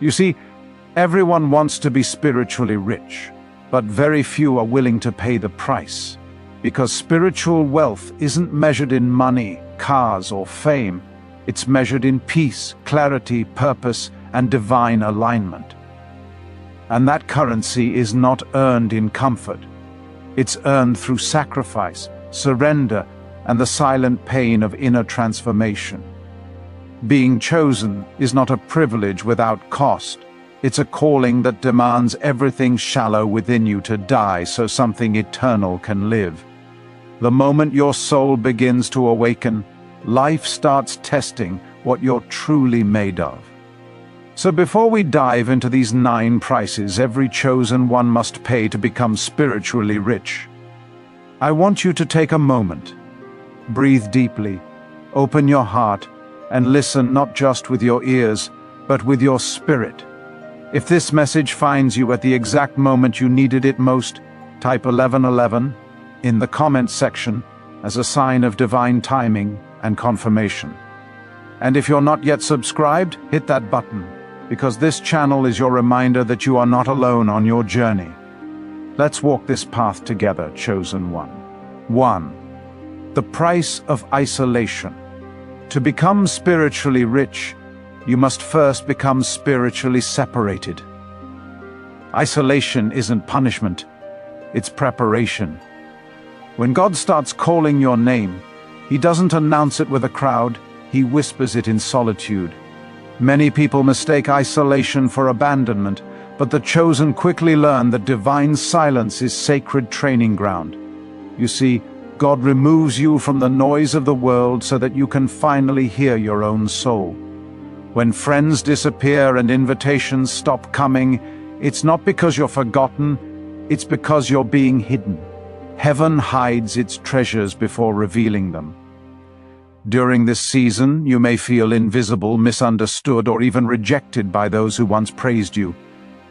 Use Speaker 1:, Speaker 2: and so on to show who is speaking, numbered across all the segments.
Speaker 1: You see, everyone wants to be spiritually rich, but very few are willing to pay the price. Because spiritual wealth isn't measured in money, cars, or fame. It's measured in peace, clarity, purpose, and divine alignment. And that currency is not earned in comfort. It's earned through sacrifice, surrender, and the silent pain of inner transformation. Being chosen is not a privilege without cost. It's a calling that demands everything shallow within you to die so something eternal can live. The moment your soul begins to awaken, life starts testing what you're truly made of. So before we dive into these 9 prices every chosen one must pay to become spiritually rich, I want you to take a moment. Breathe deeply, open your heart, and listen not just with your ears, but with your spirit. If this message finds you at the exact moment you needed it most, type 1111 in the comments section as a sign of divine timing and confirmation. And if you're not yet subscribed, hit that button, because this channel is your reminder that you are not alone on your journey. Let's walk this path together, chosen one. 1. The price of isolation. To become spiritually rich, you must first become spiritually separated. Isolation isn't punishment, it's preparation. When God starts calling your name, He doesn't announce it with a crowd, He whispers it in solitude. Many people mistake isolation for abandonment, but the chosen quickly learn that divine silence is sacred training ground. You see, God removes you from the noise of the world so that you can finally hear your own soul. When friends disappear and invitations stop coming, it's not because you're forgotten, it's because you're being hidden. Heaven hides its treasures before revealing them. During this season, you may feel invisible, misunderstood, or even rejected by those who once praised you.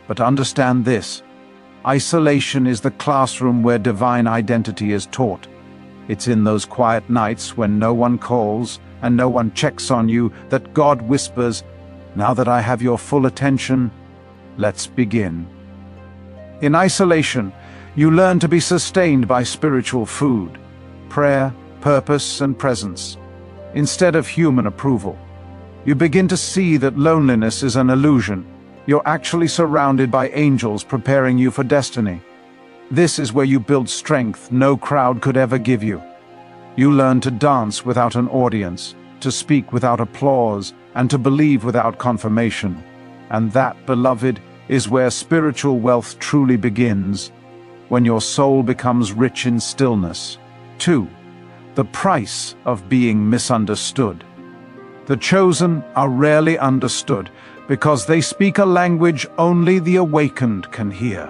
Speaker 1: But understand this: isolation is the classroom where divine identity is taught. It's in those quiet nights when no one calls and no one checks on you that God whispers, "Now that I have your full attention, let's begin." In isolation, you learn to be sustained by spiritual food, prayer, purpose, and presence, instead of human approval. You begin to see that loneliness is an illusion. You're actually surrounded by angels preparing you for destiny. This is where you build strength no crowd could ever give you. You learn to dance without an audience, to speak without applause, and to believe without confirmation. And that, beloved, is where spiritual wealth truly begins, when your soul becomes rich in stillness. 2. The price of being misunderstood. The chosen are rarely understood because they speak a language only the awakened can hear.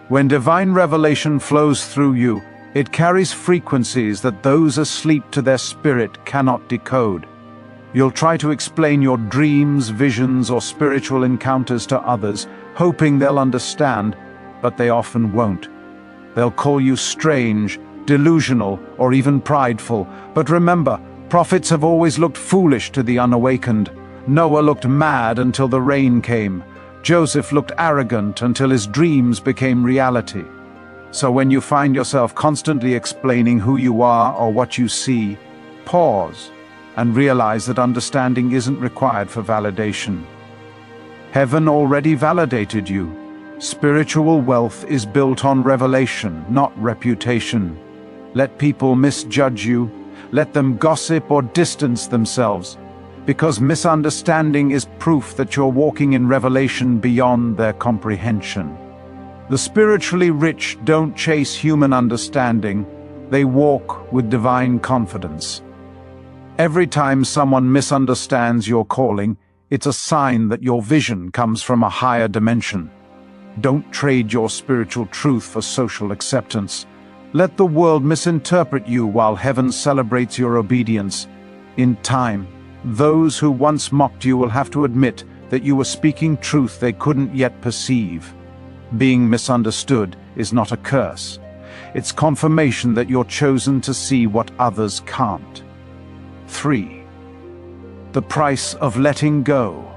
Speaker 1: When divine revelation flows through you, it carries frequencies that those asleep to their spirit cannot decode. You'll try to explain your dreams, visions, or spiritual encounters to others, hoping they'll understand, but they often won't. They'll call you strange, delusional, or even prideful. But remember, prophets have always looked foolish to the unawakened. Noah looked mad until the rain came. Joseph looked arrogant until his dreams became reality. So when you find yourself constantly explaining who you are or what you see, pause and realize that understanding isn't required for validation. Heaven already validated you. Spiritual wealth is built on revelation, not reputation. Let people misjudge you. Let them gossip or distance themselves, because misunderstanding is proof that you're walking in revelation beyond their comprehension. The spiritually rich don't chase human understanding, they walk with divine confidence. Every time someone misunderstands your calling, it's a sign that your vision comes from a higher dimension. Don't trade your spiritual truth for social acceptance. Let the world misinterpret you while heaven celebrates your obedience. In time, those who once mocked you will have to admit that you were speaking truth they couldn't yet perceive. Being misunderstood is not a curse. It's confirmation that you're chosen to see what others can't. 3. The price of letting go.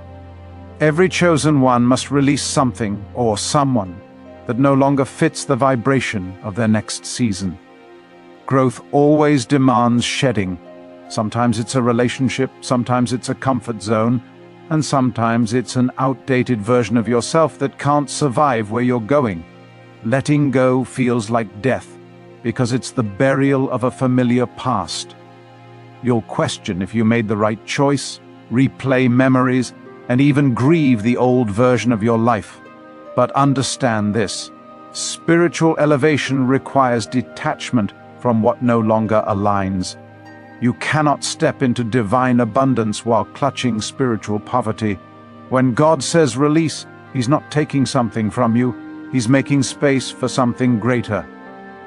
Speaker 1: Every chosen one must release something or someone that no longer fits the vibration of their next season. Growth always demands shedding. Sometimes it's a relationship, sometimes it's a comfort zone, and sometimes it's an outdated version of yourself that can't survive where you're going. Letting go feels like death, because it's the burial of a familiar past. You'll question if you made the right choice, replay memories, and even grieve the old version of your life. But understand this: spiritual elevation requires detachment from what no longer aligns. You cannot step into divine abundance while clutching spiritual poverty. When God says release, He's not taking something from you, He's making space for something greater.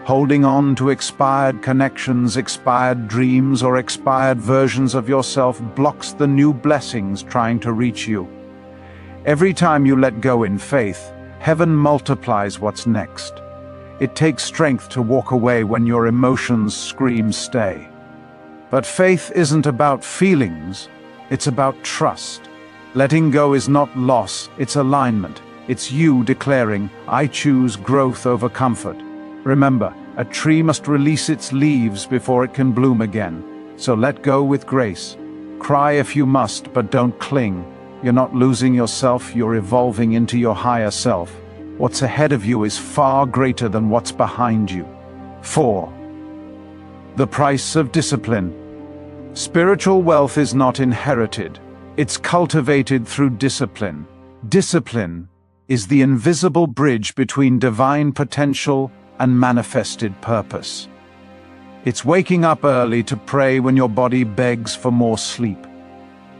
Speaker 1: Holding on to expired connections, expired dreams, or expired versions of yourself blocks the new blessings trying to reach you. Every time you let go in faith, heaven multiplies what's next. It takes strength to walk away when your emotions scream stay. But faith isn't about feelings, it's about trust. Letting go is not loss, it's alignment. It's you declaring, I choose growth over comfort. Remember, a tree must release its leaves before it can bloom again. So let go with grace. Cry if you must, but don't cling. You're not losing yourself, you're evolving into your higher self. What's ahead of you is far greater than what's behind you. 4. The price of discipline. Spiritual wealth is not inherited. It's cultivated through discipline. Discipline is the invisible bridge between divine potential and manifested purpose. It's waking up early to pray when your body begs for more sleep.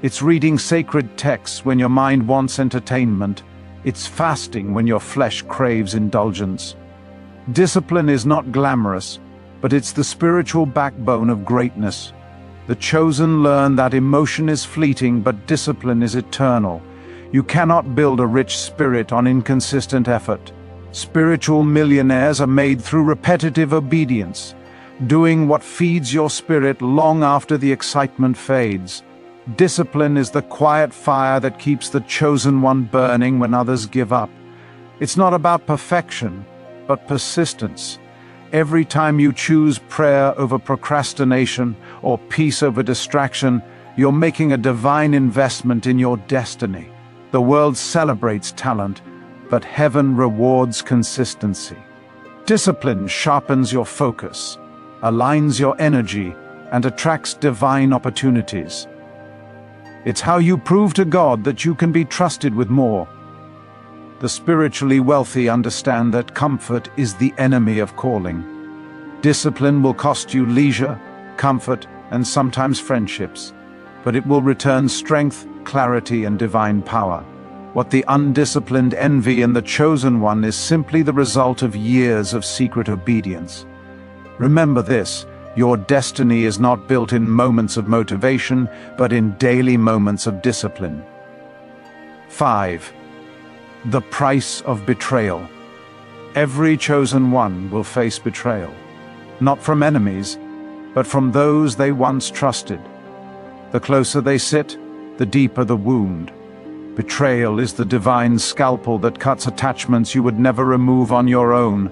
Speaker 1: It's reading sacred texts when your mind wants entertainment. It's fasting when your flesh craves indulgence. Discipline is not glamorous, but it's the spiritual backbone of greatness. The chosen learn that emotion is fleeting, but discipline is eternal. You cannot build a rich spirit on inconsistent effort. Spiritual millionaires are made through repetitive obedience, doing what feeds your spirit long after the excitement fades. Discipline is the quiet fire that keeps the chosen one burning when others give up. It's not about perfection, but persistence. Every time you choose prayer over procrastination or peace over distraction, you're making a divine investment in your destiny. The world celebrates talent, but heaven rewards consistency. Discipline sharpens your focus, aligns your energy, and attracts divine opportunities. It's how you prove to God that you can be trusted with more. The spiritually wealthy understand that comfort is the enemy of calling. Discipline will cost you leisure, comfort, and sometimes friendships, but it will return strength, clarity, and divine power. What the undisciplined envy in the chosen one is simply the result of years of secret obedience. Remember this: your destiny is not built in moments of motivation, but in daily moments of discipline. 5. The price of betrayal. Every chosen one will face betrayal, not from enemies, but from those they once trusted. The closer they sit, the deeper the wound. Betrayal is the divine scalpel that cuts attachments you would never remove on your own.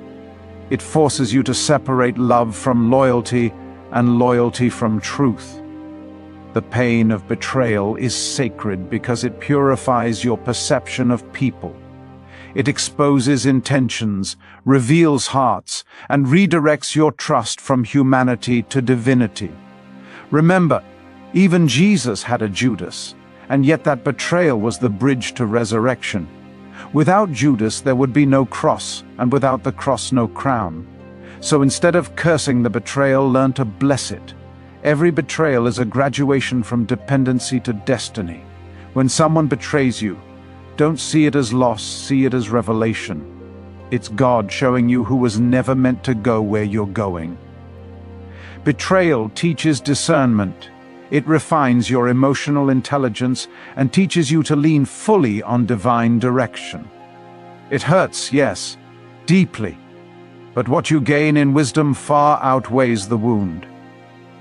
Speaker 1: It forces you to separate love from loyalty and loyalty from truth. The pain of betrayal is sacred because it purifies your perception of people. It exposes intentions, reveals hearts, and redirects your trust from humanity to divinity. Remember, even Jesus had a Judas, and yet that betrayal was the bridge to resurrection. Without Judas, there would be no cross, and without the cross, no crown. So instead of cursing the betrayal, learn to bless it. Every betrayal is a graduation from dependency to destiny. When someone betrays you, don't see it as loss, see it as revelation. It's God showing you who was never meant to go where you're going. Betrayal teaches discernment. It refines your emotional intelligence and teaches you to lean fully on divine direction. It hurts, yes, deeply, but what you gain in wisdom far outweighs the wound.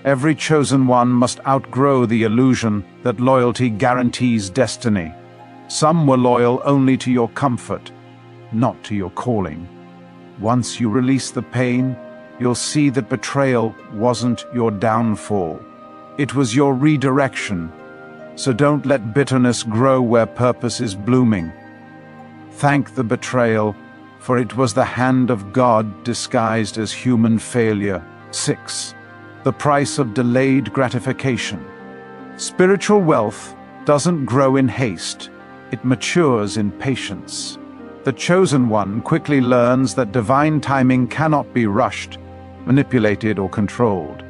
Speaker 1: Every chosen one must outgrow the illusion that loyalty guarantees destiny. Some were loyal only to your comfort, not to your calling. Once you release the pain, you'll see that betrayal wasn't your downfall. It was your redirection. So don't let bitterness grow where purpose is blooming. Thank the betrayal, for it was the hand of God disguised as human failure. 6. The price of delayed gratification. Spiritual wealth doesn't grow in haste. It matures in patience. The chosen one quickly learns that divine timing cannot be rushed, manipulated, or controlled.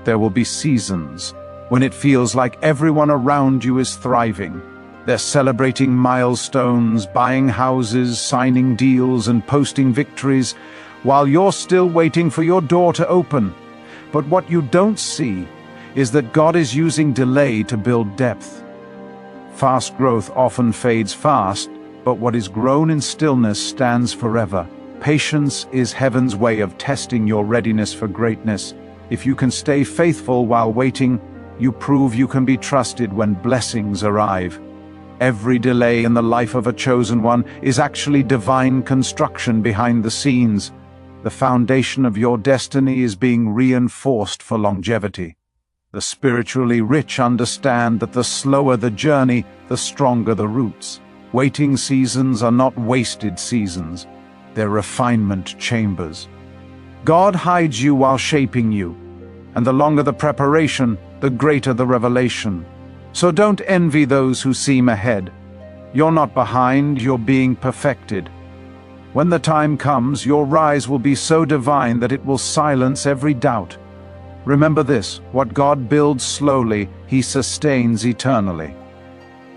Speaker 1: There will be seasons when it feels like everyone around you is thriving. They're celebrating milestones, buying houses, signing deals, and posting victories, while you're still waiting for your door to open. But what you don't see is that God is using delay to build depth. Fast growth often fades fast, but what is grown in stillness stands forever. Patience is heaven's way of testing your readiness for greatness. If you can stay faithful while waiting, you prove you can be trusted when blessings arrive. Every delay in the life of a chosen one is actually divine construction behind the scenes. The foundation of your destiny is being reinforced for longevity. The spiritually rich understand that the slower the journey, the stronger the roots. Waiting seasons are not wasted seasons. They're refinement chambers. God hides you while shaping you, and the longer the preparation, the greater the revelation. So don't envy those who seem ahead. You're not behind, you're being perfected. When the time comes, your rise will be so divine that it will silence every doubt. Remember this: what God builds slowly, He sustains eternally.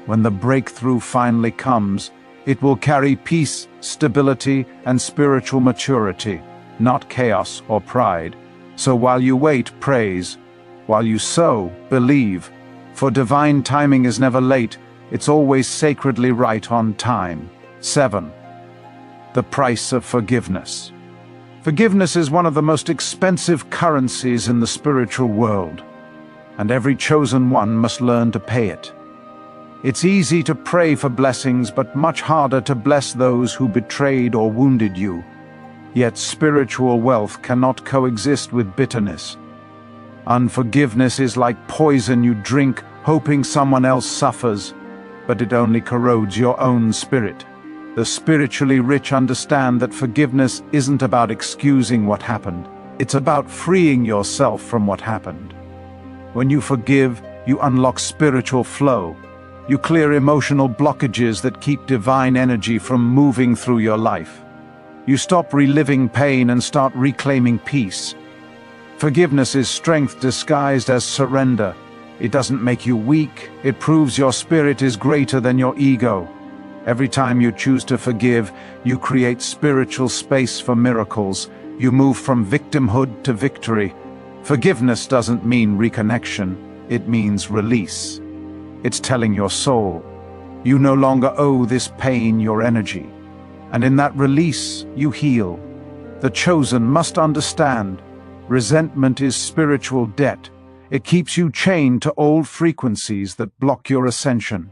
Speaker 1: When the breakthrough finally comes, it will carry peace, stability, and spiritual maturity, not chaos or pride. So while you wait, praise. While you sow, believe. For divine timing is never late, it's always sacredly right on time. 7. The price of forgiveness. Forgiveness is one of the most expensive currencies in the spiritual world, and every chosen one must learn to pay it. It's easy to pray for blessings, but much harder to bless those who betrayed or wounded you. Yet spiritual wealth cannot coexist with bitterness. Unforgiveness is like poison you drink, hoping someone else suffers, but it only corrodes your own spirit. The spiritually rich understand that forgiveness isn't about excusing what happened. It's about freeing yourself from what happened. When you forgive, you unlock spiritual flow. You clear emotional blockages that keep divine energy from moving through your life. You stop reliving pain and start reclaiming peace. Forgiveness is strength disguised as surrender. It doesn't make you weak, it proves your spirit is greater than your ego. Every time you choose to forgive, you create spiritual space for miracles. You move from victimhood to victory. Forgiveness doesn't mean reconnection, it means release. It's telling your soul, you no longer owe this pain your energy. And in that release, you heal. The chosen must understand, resentment is spiritual debt. It keeps you chained to old frequencies that block your ascension.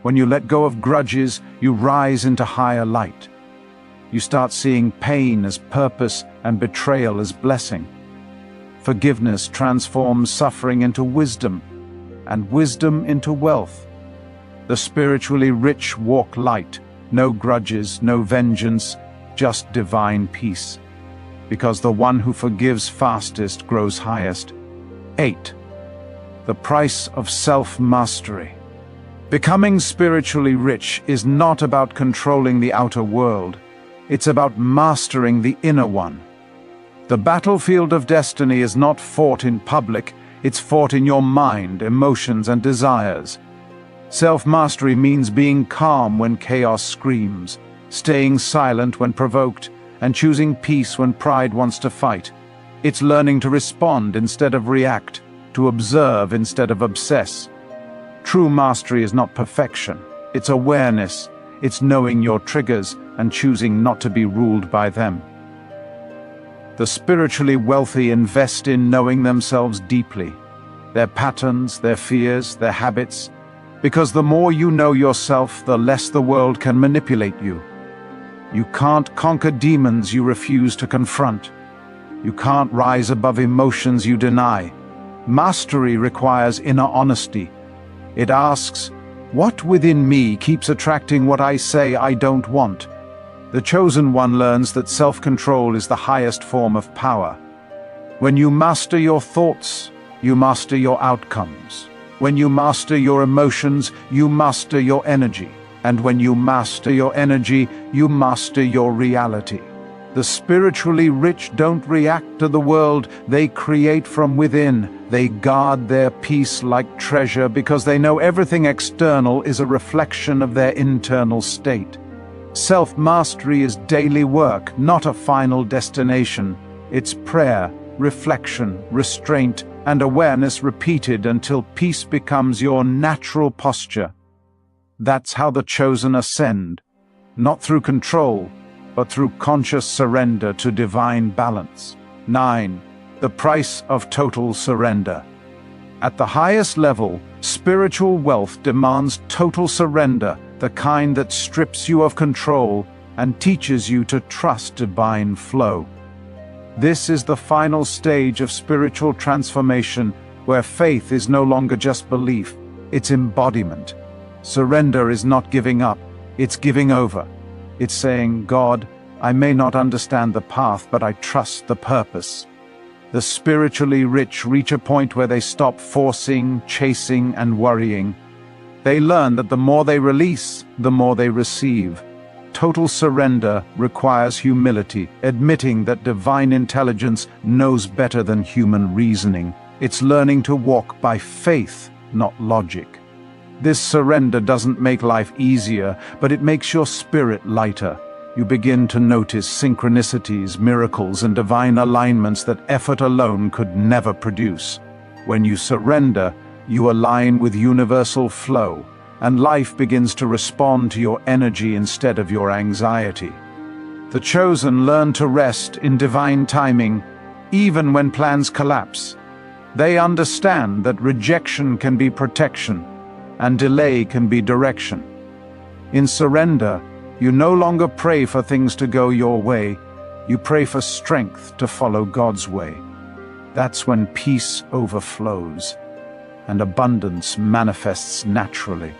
Speaker 1: When you let go of grudges, you rise into higher light. You start seeing pain as purpose and betrayal as blessing. Forgiveness transforms suffering into wisdom, and wisdom into wealth. The spiritually rich walk light, no grudges, no vengeance, just divine peace. Because the one who forgives fastest grows highest. 8. The price of self-mastery. Becoming spiritually rich is not about controlling the outer world. It's about mastering the inner one. The battlefield of destiny is not fought in public, it's fought in your mind, emotions, and desires. Self-mastery means being calm when chaos screams, staying silent when provoked, and choosing peace when pride wants to fight. It's learning to respond instead of react, to observe instead of obsess. True mastery is not perfection, it's awareness. It's knowing your triggers and choosing not to be ruled by them. The spiritually wealthy invest in knowing themselves deeply, their patterns, their fears, their habits, Because the more you know yourself, the less the world can manipulate you. You can't conquer demons you refuse to confront. You can't rise above emotions you deny. Mastery requires inner honesty. It asks, what within me keeps attracting what I say I don't want? The chosen one learns that self-control is the highest form of power. When you master your thoughts, you master your outcomes. When you master your emotions, you master your energy. And when you master your energy, you master your reality. The spiritually rich don't react to the world, they create from within. They guard their peace like treasure because they know everything external is a reflection of their internal state. Self-mastery is daily work, not a final destination. It's prayer, reflection, restraint, and awareness repeated until peace becomes your natural posture. That's how the chosen ascend, not through control, but through conscious surrender to divine balance. 9. The price of total surrender. At the highest level, spiritual wealth demands total surrender, the kind that strips you of control and teaches you to trust divine flow. This is the final stage of spiritual transformation, where faith is no longer just belief, it's embodiment. Surrender is not giving up, it's giving over. It's saying, God, I may not understand the path, but I trust the purpose. The spiritually rich reach a point where they stop forcing, chasing, and worrying. They learn that the more they release, the more they receive. Total surrender requires humility, admitting that divine intelligence knows better than human reasoning. It's learning to walk by faith, not logic. This surrender doesn't make life easier, but it makes your spirit lighter. You begin to notice synchronicities, miracles, and divine alignments that effort alone could never produce. When you surrender, you align with universal flow, and life begins to respond to your energy instead of your anxiety. The chosen learn to rest in divine timing, even when plans collapse. They understand that rejection can be protection, and delay can be direction. In surrender, you no longer pray for things to go your way, you pray for strength to follow God's way. That's when peace overflows, and abundance manifests naturally.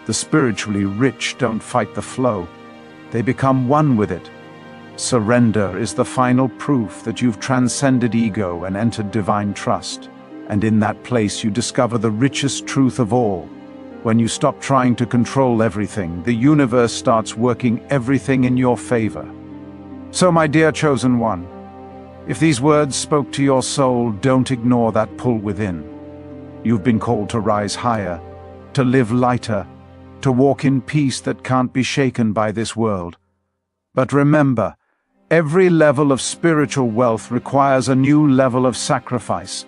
Speaker 1: The spiritually rich don't fight the flow, they become one with it. Surrender is the final proof that you've transcended ego and entered divine trust. And in that place you discover the richest truth of all. When you stop trying to control everything, the universe starts working everything in your favor. So, my dear chosen one, if these words spoke to your soul, don't ignore that pull within. You've been called to rise higher, to live lighter, to walk in peace that can't be shaken by this world. But remember, every level of spiritual wealth requires a new level of sacrifice.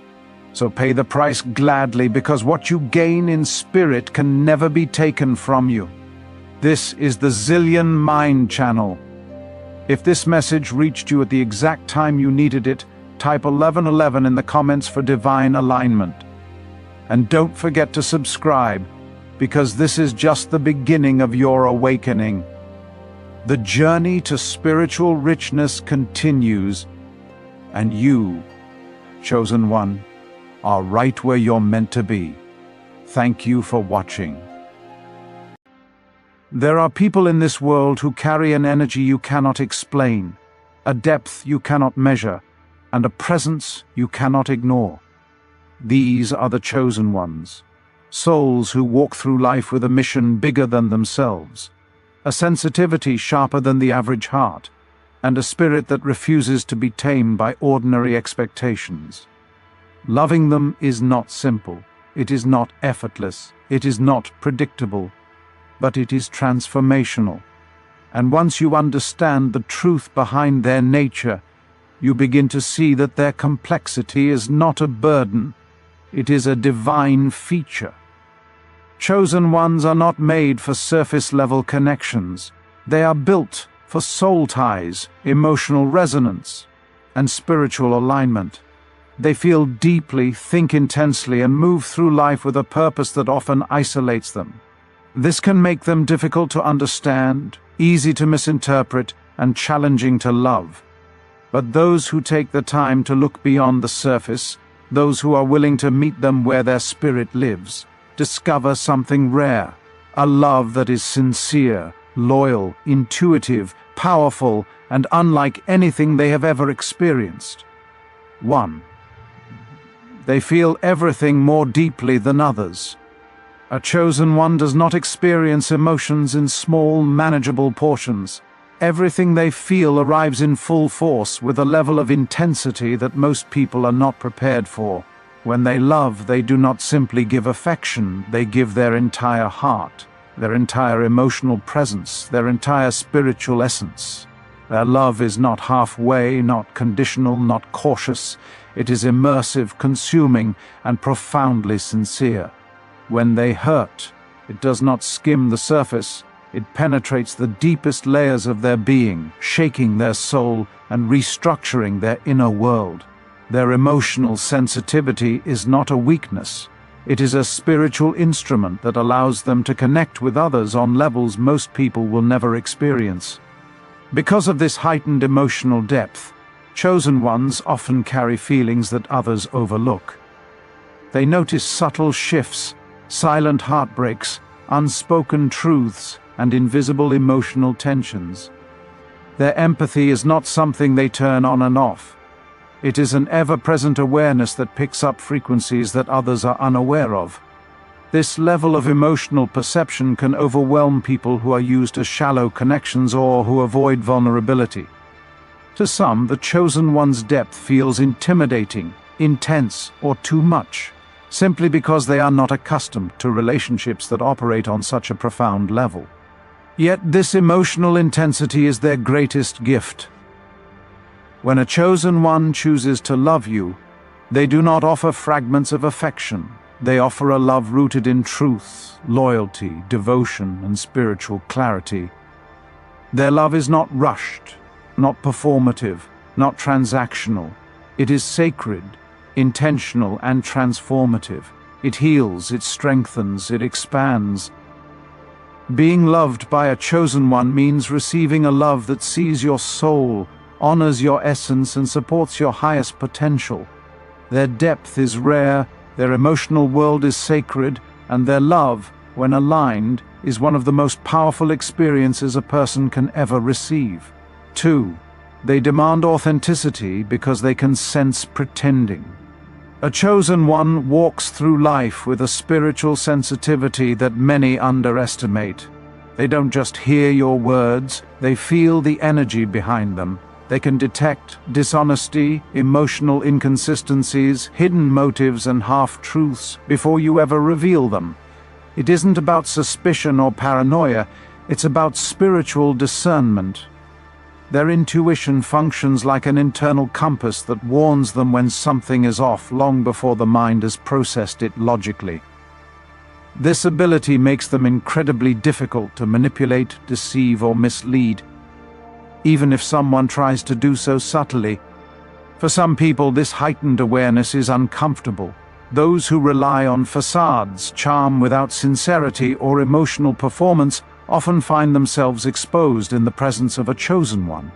Speaker 1: So pay the price gladly, because what you gain in spirit can never be taken from you. This is the Zillion Mind Channel. If this message reached you at the exact time you needed it, type 1111 in the comments for divine alignment. And don't forget to subscribe, because this is just the beginning of your awakening. The journey to spiritual richness continues, and you, chosen one, are right where you're meant to be. Thank you for watching. There are people in this world who carry an energy you cannot explain, a depth you cannot measure, and a presence you cannot ignore. These are the chosen ones, souls who walk through life with a mission bigger than themselves, a sensitivity sharper than the average heart, and a spirit that refuses to be tamed by ordinary expectations. Loving them is not simple, it is not effortless, it is not predictable, but it is transformational. And once you understand the truth behind their nature, you begin to see that their complexity is not a burden, it is a divine feature. Chosen ones are not made for surface-level connections. They are built for soul ties, emotional resonance, and spiritual alignment. They feel deeply, think intensely, and move through life with a purpose that often isolates them. This can make them difficult to understand, easy to misinterpret, and challenging to love. But those who take the time to look beyond the surface, those who are willing to meet them where their spirit lives, discover something rare, a love that is sincere, loyal, intuitive, powerful, and unlike anything they have ever experienced. 1. They feel everything more deeply than others. A chosen one does not experience emotions in small, manageable portions. Everything they feel arrives in full force with a level of intensity that most people are not prepared for. When they love, they do not simply give affection, they give their entire heart, their entire emotional presence, their entire spiritual essence. Their love is not halfway, not conditional, not cautious. It is immersive, consuming, and profoundly sincere. When they hurt, it does not skim the surface. It penetrates the deepest layers of their being, shaking their soul and restructuring their inner world. Their emotional sensitivity is not a weakness. It is a spiritual instrument that allows them to connect with others on levels most people will never experience. Because of this heightened emotional depth, chosen ones often carry feelings that others overlook. They notice subtle shifts, silent heartbreaks, unspoken truths, and invisible emotional tensions. Their empathy is not something they turn on and off. It is an ever-present awareness that picks up frequencies that others are unaware of. This level of emotional perception can overwhelm people who are used to shallow connections or who avoid vulnerability. To some, the chosen one's depth feels intimidating, intense, or too much, simply because they are not accustomed to relationships that operate on such a profound level. Yet this emotional intensity is their greatest gift. When a chosen one chooses to love you, they do not offer fragments of affection. They offer a love rooted in truth, loyalty, devotion, and spiritual clarity. Their love is not rushed, not performative, not transactional. It is sacred, intentional, and transformative. It heals, it strengthens, it expands. Being loved by a chosen one means receiving a love that sees your soul, honors your essence, and supports your highest potential. Their depth is rare, their emotional world is sacred, and their love, when aligned, is one of the most powerful experiences a person can ever receive. 2. They demand authenticity because they can sense pretending. A chosen one walks through life with a spiritual sensitivity that many underestimate. They don't just hear your words, they feel the energy behind them. They can detect dishonesty, emotional inconsistencies, hidden motives, and half-truths before you ever reveal them. It isn't about suspicion or paranoia, it's about spiritual discernment. Their intuition functions like an internal compass that warns them when something is off long before the mind has processed it logically. This ability makes them incredibly difficult to manipulate, deceive, or mislead, even if someone tries to do so subtly. For some people, this heightened awareness is uncomfortable. Those who rely on facades, charm without sincerity, or emotional performance often find themselves exposed in the presence of a chosen one.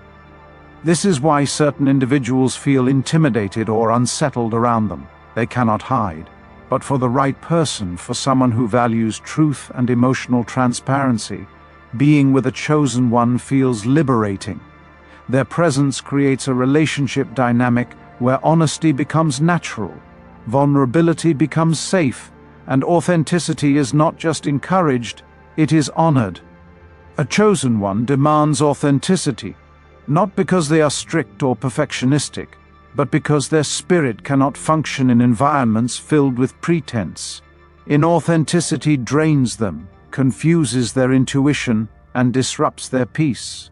Speaker 1: This is why certain individuals feel intimidated or unsettled around them. They cannot hide. But for the right person, for someone who values truth and emotional transparency, being with a chosen one feels liberating. Their presence creates a relationship dynamic where honesty becomes natural, vulnerability becomes safe, and authenticity is not just encouraged, it is honored. A chosen one demands authenticity, not because they are strict or perfectionistic, but because their spirit cannot function in environments filled with pretense. Inauthenticity drains them, confuses their intuition, and disrupts their peace.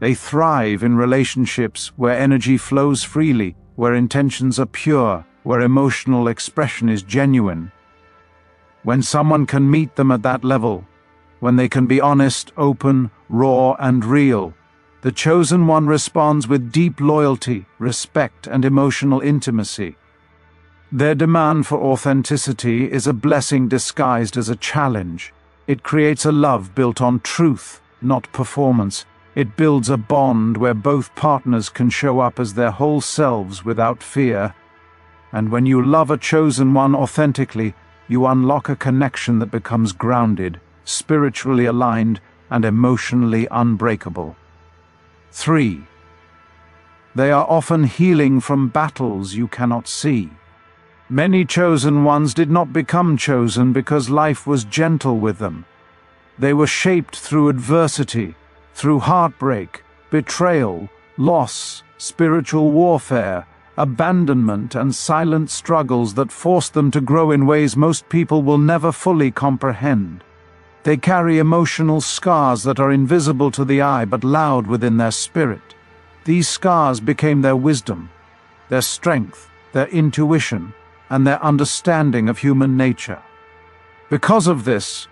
Speaker 1: They thrive in relationships where energy flows freely, where intentions are pure, where emotional expression is genuine. When someone can meet them at that level, when they can be honest, open, raw, and real, the chosen one responds with deep loyalty, respect, and emotional intimacy. Their demand for authenticity is a blessing disguised as a challenge. It creates a love built on truth, not performance. It builds a bond where both partners can show up as their whole selves without fear. And when you love a chosen one authentically, you unlock a connection that becomes grounded, spiritually aligned, and emotionally unbreakable. 3. They are often healing from battles you cannot see. Many chosen ones did not become chosen because life was gentle with them. They were shaped through adversity, through heartbreak, betrayal, loss, spiritual warfare, abandonment, and silent struggles that forced them to grow in ways most people will never fully comprehend. They carry emotional scars that are invisible to the eye but loud within their spirit. These scars became their wisdom, their strength, their intuition, and their understanding of human nature. Because of this,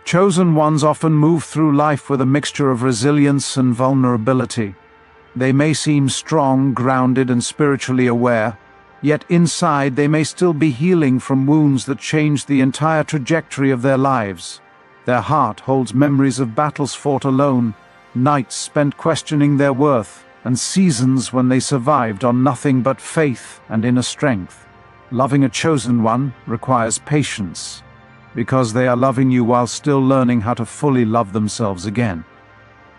Speaker 1: chosen ones often move through life with a mixture of resilience and vulnerability. They may seem strong, grounded, and spiritually aware, yet inside they may still be healing from wounds that changed the entire trajectory of their lives. Their heart holds memories of battles fought alone, nights spent questioning their worth, and seasons when they survived on nothing but faith and inner strength. Loving a chosen one requires patience, because they are loving you while still learning how to fully love themselves again.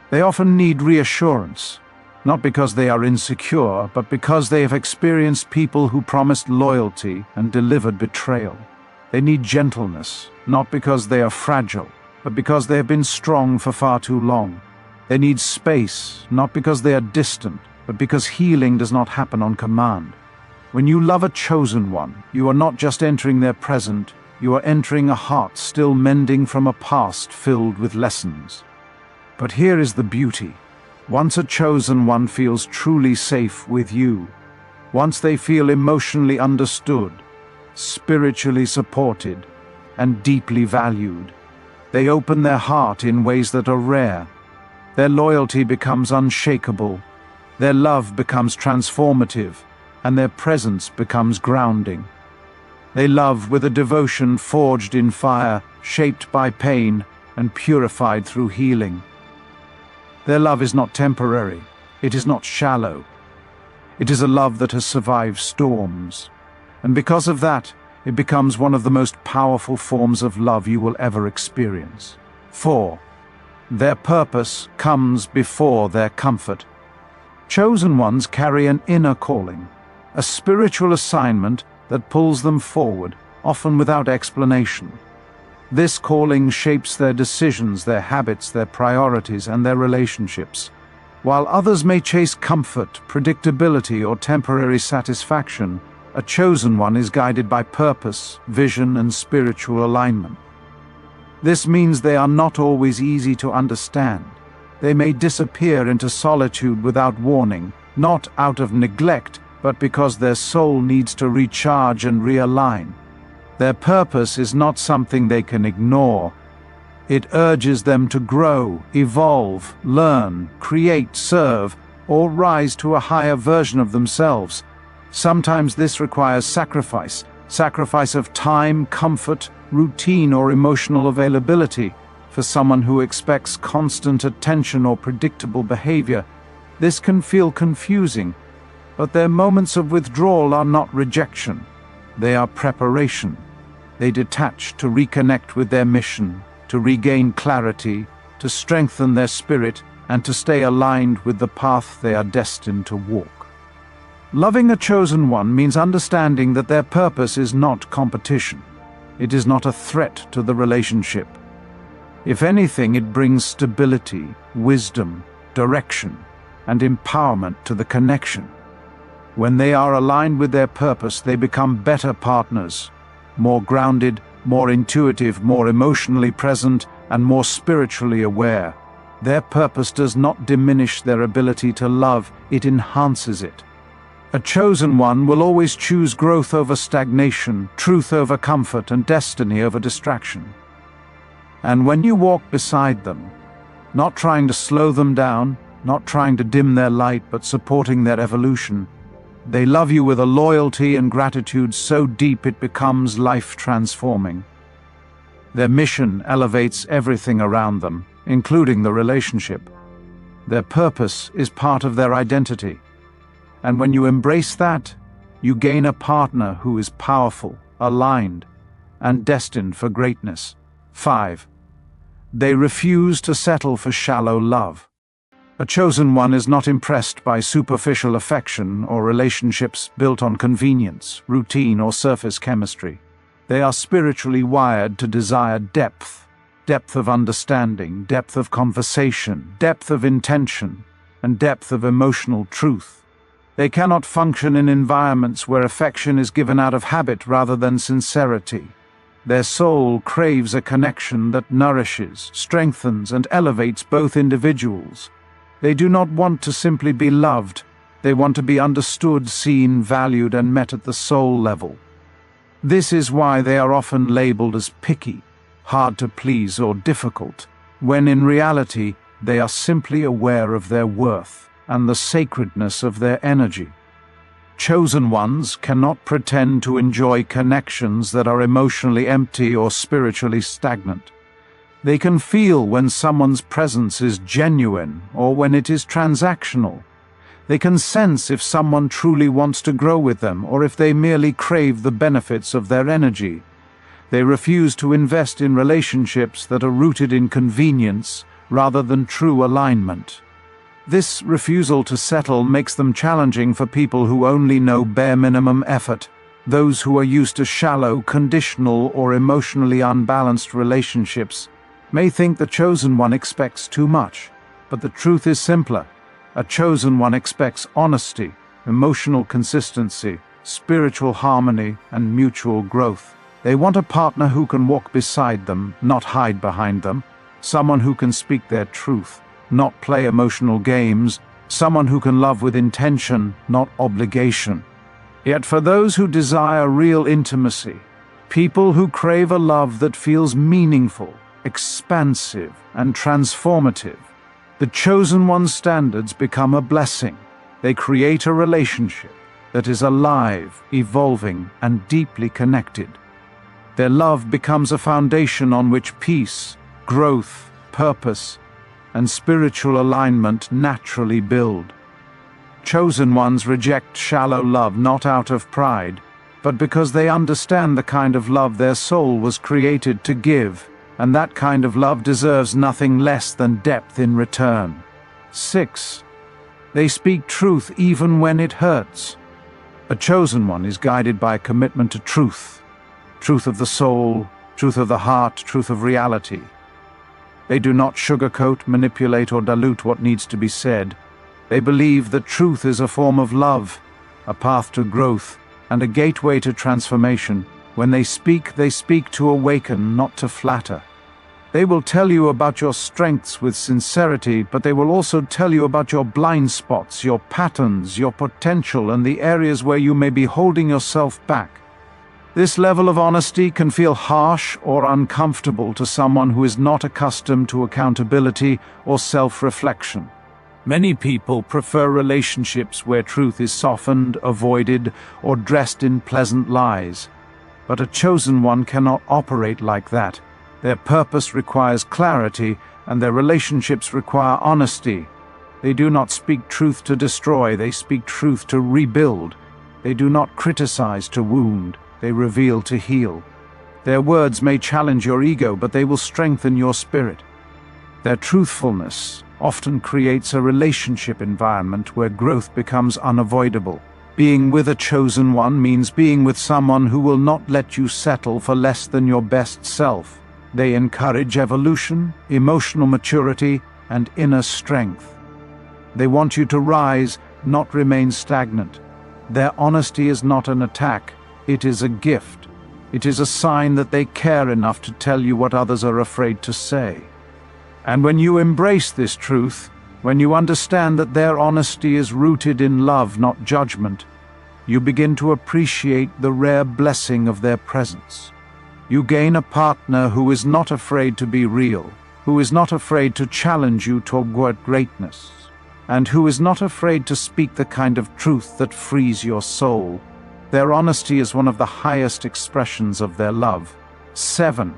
Speaker 1: They often need reassurance, not because they are insecure, but because they have experienced people who promised loyalty and delivered betrayal. They need gentleness, not because they are fragile, but because they have been strong for far too long. They need space, not because they are distant, but because healing does not happen on command. When you love a chosen one, you are not just entering their present, you are entering a heart still mending from a past filled with lessons. But here is the beauty. Once a chosen one feels truly safe with you, once they feel emotionally understood, spiritually supported, and deeply valued, they open their heart in ways that are rare. Their loyalty becomes unshakable, their love becomes transformative, and their presence becomes grounding. They love with a devotion forged in fire, shaped by pain, and purified through healing. Their love is not temporary, it is not shallow. It is a love that has survived storms, and because of that, it becomes one of the most powerful forms of love you will ever experience. 4. Their purpose comes before their comfort. Chosen ones carry an inner calling, a spiritual assignment that pulls them forward, often without explanation. This calling shapes their decisions, their habits, their priorities, and their relationships. While others may chase comfort, predictability, or temporary satisfaction, a chosen one is guided by purpose, vision, and spiritual alignment. This means they are not always easy to understand. They may disappear into solitude without warning, not out of neglect, but because their soul needs to recharge and realign. Their purpose is not something they can ignore. It urges them to grow, evolve, learn, create, serve, or rise to a higher version of themselves. Sometimes this requires sacrifice of time, comfort, routine, or emotional availability. For someone who expects constant attention or predictable behavior, this can feel confusing. But their moments of withdrawal are not rejection. They are preparation. They detach to reconnect with their mission, to regain clarity, to strengthen their spirit, and to stay aligned with the path they are destined to walk. Loving a chosen one means understanding that their purpose is not competition. It is not a threat to the relationship. If anything, it brings stability, wisdom, direction, and empowerment to the connection. When they are aligned with their purpose, they become better partners, more grounded, more intuitive, more emotionally present, and more spiritually aware. Their purpose does not diminish their ability to love, it enhances it. A chosen one will always choose growth over stagnation, truth over comfort, and destiny over distraction. And when you walk beside them, not trying to slow them down, not trying to dim their light, but supporting their evolution, They love you with a loyalty and gratitude so deep it becomes life-transforming. Their mission elevates everything around them, including the relationship. Their purpose is part of their identity. And when you embrace that, you gain a partner who is powerful, aligned, and destined for greatness. 5. They refuse to settle for shallow love. A chosen one is not impressed by superficial affection or relationships built on convenience, routine, or surface chemistry. They are spiritually wired to desire depth of understanding, depth of conversation, depth of intention, and depth of emotional truth. They cannot function in environments where affection is given out of habit rather than sincerity. Their soul craves a connection that nourishes, strengthens, and elevates both individuals. They do not want to simply be loved. They want to be understood, seen, valued, and met at the soul level. This is why they are often labeled as picky, hard to please, or difficult, when in reality they are simply aware of their worth and the sacredness of their energy. Chosen ones cannot pretend to enjoy connections that are emotionally empty or spiritually stagnant. They can feel when someone's presence is genuine or when it is transactional. They can sense if someone truly wants to grow with them or if they merely crave the benefits of their energy. They refuse to invest in relationships that are rooted in convenience rather than true alignment. This refusal to settle makes them challenging for people who only know bare minimum effort, those who are used to shallow, conditional, or emotionally unbalanced relationships. May think the chosen one expects too much, but the truth is simpler. A chosen one expects honesty, emotional consistency, spiritual harmony, and mutual growth. They want a partner who can walk beside them, not hide behind them, someone who can speak their truth, not play emotional games, someone who can love with intention, not obligation. Yet for those who desire real intimacy, people who crave a love that feels meaningful, expansive, and transformative, the chosen one's standards become a blessing. They create a relationship that is alive, evolving, and deeply connected. Their love becomes a foundation on which peace, growth, purpose, and spiritual alignment naturally build. Chosen ones reject shallow love not out of pride, but because they understand the kind of love their soul was created to give, and that kind of love deserves nothing less than depth in return. 6. They speak truth even when it hurts. A chosen one is guided by a commitment to truth. Truth of the soul, truth of the heart, truth of reality. They do not sugarcoat, manipulate, or dilute what needs to be said. They believe that truth is a form of love, a path to growth, and a gateway to transformation. When they speak to awaken, not to flatter. They will tell you about your strengths with sincerity, but they will also tell you about your blind spots, your patterns, your potential, and the areas where you may be holding yourself back. This level of honesty can feel harsh or uncomfortable to someone who is not accustomed to accountability or self-reflection. Many people prefer relationships where truth is softened, avoided, or dressed in pleasant lies. But a chosen one cannot operate like that. Their purpose requires clarity, and their relationships require honesty. They do not speak truth to destroy, they speak truth to rebuild. They do not criticize to wound, they reveal to heal. Their words may challenge your ego, but they will strengthen your spirit. Their truthfulness often creates a relationship environment where growth becomes unavoidable. Being with a chosen one means being with someone who will not let you settle for less than your best self. They encourage evolution, emotional maturity, and inner strength. They want you to rise, not remain stagnant. Their honesty is not an attack, it is a gift. It is a sign that they care enough to tell you what others are afraid to say. And when you embrace this truth, when you understand that their honesty is rooted in love, not judgment, you begin to appreciate the rare blessing of their presence. You gain a partner who is not afraid to be real, who is not afraid to challenge you toward greatness. and who is not afraid to speak the kind of truth that frees your soul. Their honesty is one of the highest expressions of their love. 7.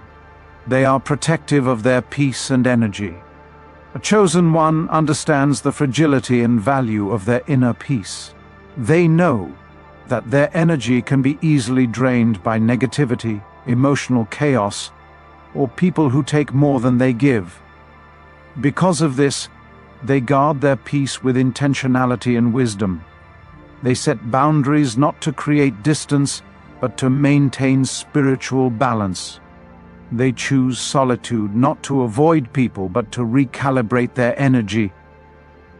Speaker 1: They are protective of their peace and energy. A chosen one understands the fragility and value of their inner peace. They know that their energy can be easily drained by negativity, emotional chaos, or people who take more than they give. Because of this, they guard their peace with intentionality and wisdom. They set boundaries not to create distance, but to maintain spiritual balance. They choose solitude not to avoid people, but to recalibrate their energy.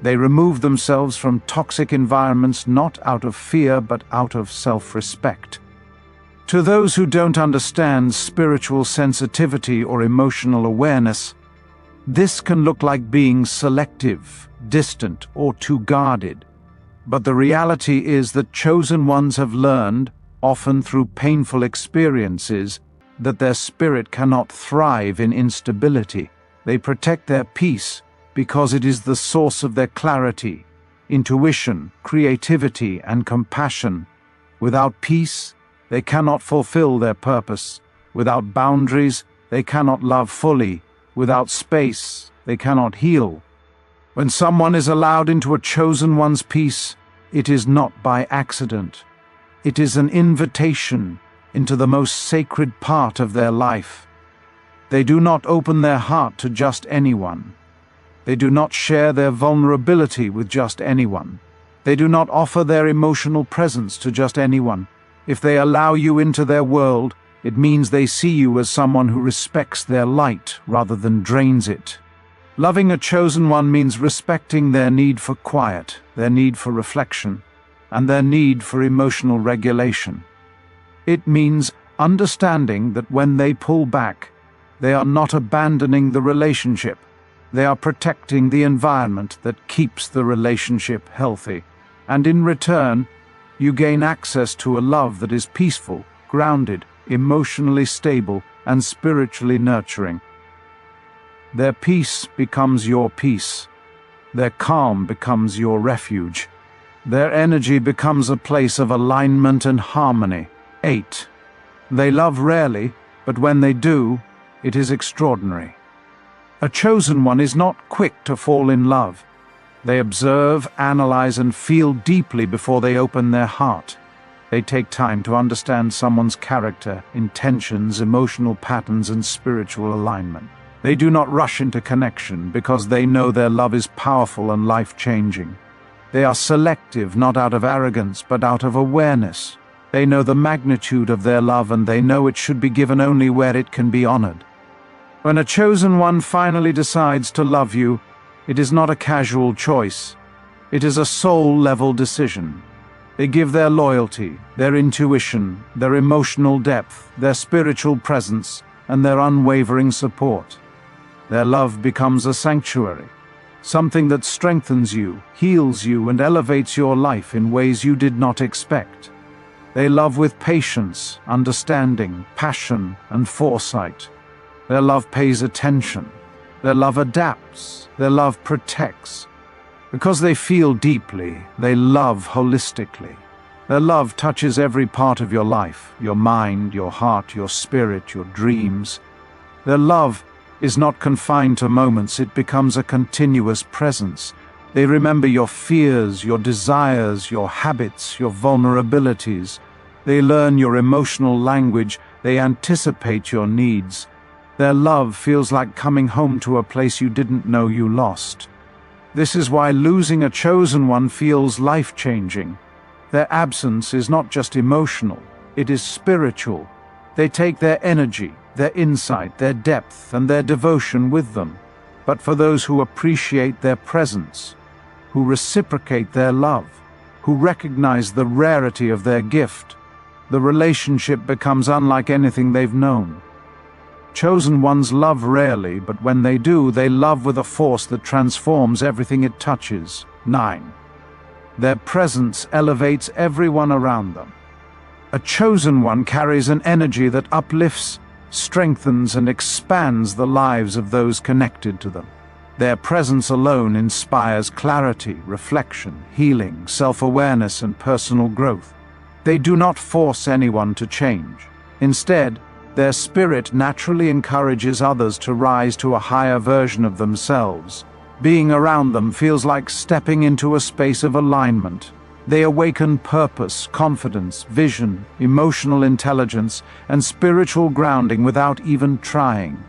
Speaker 1: They remove themselves from toxic environments not out of fear, but out of self-respect. To those who don't understand spiritual sensitivity or emotional awareness, this can look like being selective, distant, or too guarded. But the reality is that chosen ones have learned, often through painful experiences, that their spirit cannot thrive in instability. They protect their peace because it is the source of their clarity, intuition, creativity, and compassion. Without peace, they cannot fulfill their purpose. Without boundaries, they cannot love fully. Without space, they cannot heal. When someone is allowed into a chosen one's peace, it is not by accident. It is an invitation into the most sacred part of their life. They do not open their heart to just anyone. They do not share their vulnerability with just anyone. They do not offer their emotional presence to just anyone. If they allow you into their world, it means they see you as someone who respects their light rather than drains it. Loving a chosen one means respecting their need for quiet, their need for reflection, and their need for emotional regulation. It means understanding that when they pull back, they are not abandoning the relationship. They are protecting the environment that keeps the relationship healthy. And in return, you gain access to a love that is peaceful, grounded, emotionally stable, and spiritually nurturing. Their peace becomes your peace. Their calm becomes your refuge. Their energy becomes a place of alignment and harmony. 8. They love rarely, but when they do, it is extraordinary. A chosen one is not quick to fall in love. They observe, analyze, and feel deeply before they open their heart. They take time to understand someone's character, intentions, emotional patterns, and spiritual alignment. They do not rush into connection because they know their love is powerful and life-changing. They are selective not out of arrogance but out of awareness. They know the magnitude of their love and they know it should be given only where it can be honored. When a chosen one finally decides to love you, it is not a casual choice. It is a soul-level decision. They give their loyalty, their intuition, their emotional depth, their spiritual presence, and their unwavering support. Their love becomes a sanctuary, something that strengthens you, heals you, and elevates your life in ways you did not expect. They love with patience, understanding, passion, and foresight. Their love pays attention. Their love adapts. Their love protects. Because they feel deeply, they love holistically. Their love touches every part of your life, your mind, your heart, your spirit, your dreams. Their love is not confined to moments, it becomes a continuous presence. They remember your fears, your desires, your habits, your vulnerabilities. They learn your emotional language, they anticipate your needs. Their love feels like coming home to a place you didn't know you lost. This is why losing a chosen one feels life-changing. Their absence is not just emotional, it is spiritual. They take their energy, their insight, their depth, and their devotion with them. But for those who appreciate their presence, who reciprocate their love, who recognize the rarity of their gift, the relationship becomes unlike anything they've known. Chosen ones love rarely, but when they do, they love with a force that transforms everything it touches. 9. Their presence elevates everyone around them. A chosen one carries an energy that uplifts, strengthens, and expands the lives of those connected to them. Their presence alone inspires clarity, reflection, healing, self-awareness, and personal growth. They do not force anyone to change. Instead, their spirit naturally encourages others to rise to a higher version of themselves. Being around them feels like stepping into a space of alignment. They awaken purpose, confidence, vision, emotional intelligence, and spiritual grounding without even trying.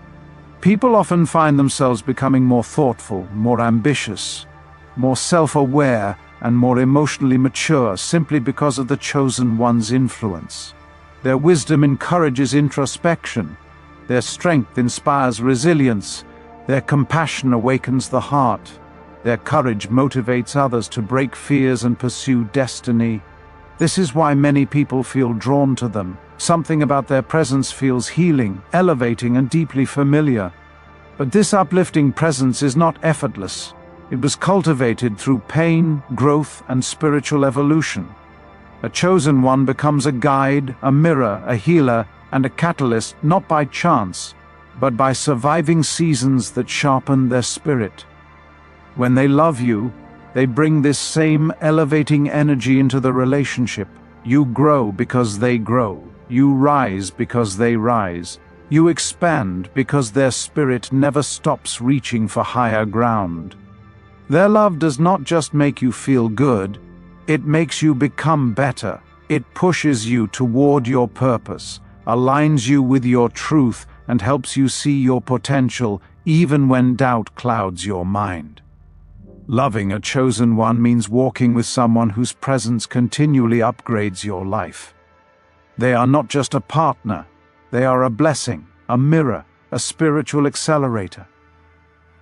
Speaker 1: People often find themselves becoming more thoughtful, more ambitious, more self-aware, and more emotionally mature simply because of the chosen one's influence. Their wisdom encourages introspection. Their strength inspires resilience. Their compassion awakens the heart. Their courage motivates others to break fears and pursue destiny. This is why many people feel drawn to them. Something about their presence feels healing, elevating, and deeply familiar. But this uplifting presence is not effortless. It was cultivated through pain, growth, and spiritual evolution. A chosen one becomes a guide, a mirror, a healer, and a catalyst not by chance, but by surviving seasons that sharpen their spirit. When they love you, they bring this same elevating energy into the relationship. You grow because they grow. You rise because they rise. You expand because their spirit never stops reaching for higher ground. Their love does not just make you feel good, it makes you become better. It pushes you toward your purpose, aligns you with your truth, and helps you see your potential even when doubt clouds your mind. Loving a chosen one means walking with someone whose presence continually upgrades your life. They are not just a partner, they are a blessing, a mirror, a spiritual accelerator.